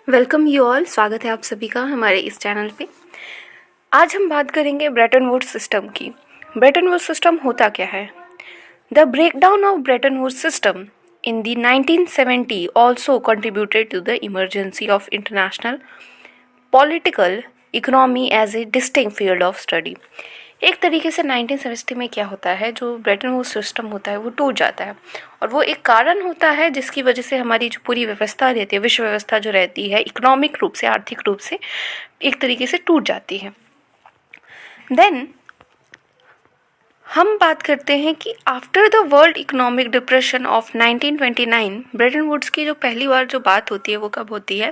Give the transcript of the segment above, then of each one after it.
Welcome you all. स्वागत है आप सभी का हमारे इस चैनल पे। आज हम बात करेंगे ब्रेटन वुड्स सिस्टम की। ब्रेटन वुड्स सिस्टम होता क्या है? The breakdown of Bretton Woods system in the 1970 also contributed to the emergency of international political economy as a distinct field of study. एक तरीके से 1970 में क्या होता है, जो ब्रेटन वुड्स सिस्टम होता है वो टूट जाता है, और वो एक कारण होता है जिसकी वजह से हमारी जो पूरी व्यवस्था रहती है, विश्व व्यवस्था जो रहती है, इकोनॉमिक रूप से, आर्थिक रूप से एक तरीके से टूट जाती है। देन हम बात करते हैं कि after the world economic depression of 1929, Bretton Woods की जो पहली बार जो बात होती है वो कब होती है?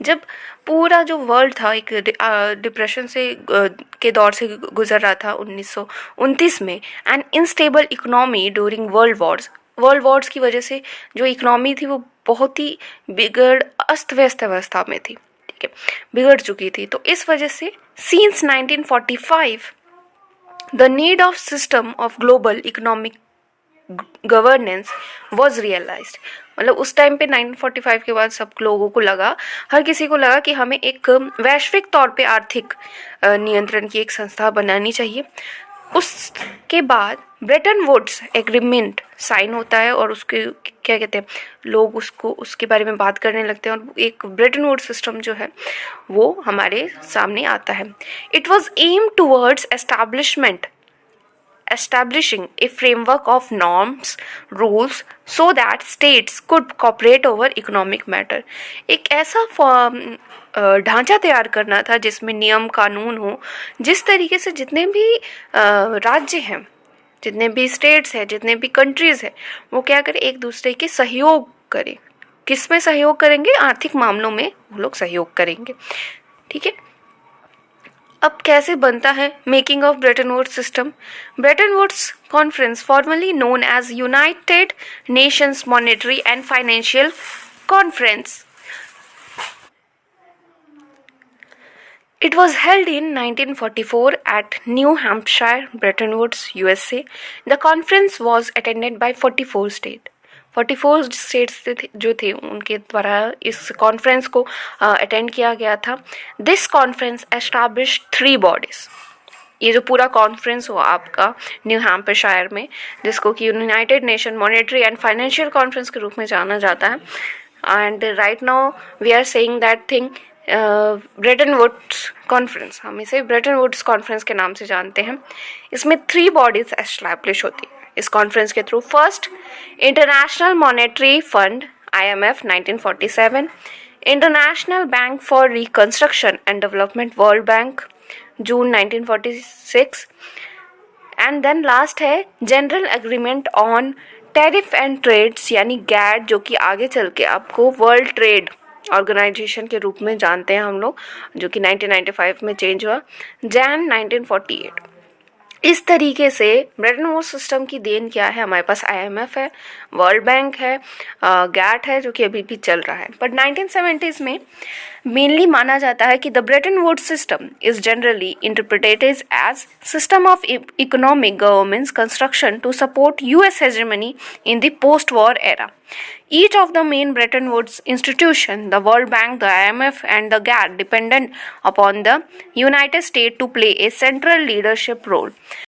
जब पूरा जो वर्ल्ड था एक डिप्रेशन से के दौर से गुजर रहा था 1929 में। And instable economy during world Wars की वजह से जो इकोनॉमी थी वो बहुत ही अस्त व्यस्त अवस्था में थी, ठीक है, बिगड़ चुकी थी। तो इस वजह से since 1945 the need of system of global economic governance was realised. मतलब उस टाइम पे 1945 के बाद सब लोगों को लगा, हर किसी को लगा कि हमें एक वैश्विक तौर पे आर्थिक नियंत्रण की एक संस्था बनानी चाहिए। उसके बाद ब्रेटन वुड्स एग्रीमेंट साइन होता है और उसके क्या कहते हैं, लोग उसके बारे में बात करने लगते हैं और एक ब्रेटन वुड्स सिस्टम जो है वो हमारे सामने आता है। It was aim towards establishing a framework of norms, rules, so that states could cooperate over economic matter। एक ऐसा ढांचा तैयार करना था जिसमें नियम कानून हो, जिस तरीके से जितने भी राज्य हैं, जितने भी स्टेट्स हैं, जितने भी कंट्रीज हैं, वो क्या करें, एक दूसरे के सहयोग करें। किस में सहयोग करेंगे? आर्थिक मामलों में वो लोग सहयोग करेंगे, ठीक है। अब कैसे बनता है making of Bretton Woods system? Bretton Woods conference, formally known as United Nations monetary and financial conference, it was held in 1944 at New Hampshire, Bretton Woods, USA. The conference was attended by 44 states. 44 states जो थे उनके द्वारा इस conference को attend किया गया था। This conference establish 3 bodies. ये जो पूरा कॉन्फ्रेंस हुआ आपका न्यू हैम्पशायर में, जिसको कि United Nation monetary and financial conference के रूप में जाना जाता है, and right now we are saying that thing Bretton Woods conference. हम इसे ब्रेटन वुड्स कॉन्फ्रेंस के नाम से जानते हैं। इसमें 3 बॉडीज एस्टैब्लिश होती है इस कॉन्फ्रेंस के through. First, international monetary fund IMF 1947, international bank for reconstruction and development world bank June 1946, and then last है general agreement on tariff and trades यानी गैट, जो कि आगे चल के आपको वर्ल्ड ट्रेड ऑर्गेनाइजेशन के रूप में जानते हैं हम लोग, जो कि 1995 में चेंज हुआ जैन 1948। इस तरीके से ब्रेटन वुड्स सिस्टम की देन क्या है? हमारे पास IMF है, वर्ल्ड बैंक है, गैट है, जो कि अभी भी चल रहा है। बट 1970s में मेनली माना जाता है कि the Bretton Woods system is generally interpreted as system of economic governance construction to support US hegemony in the post-war era. Each of the main Bretton Woods institutions, the World Bank, the IMF, and the GATT, depended upon the United States to play a central leadership role.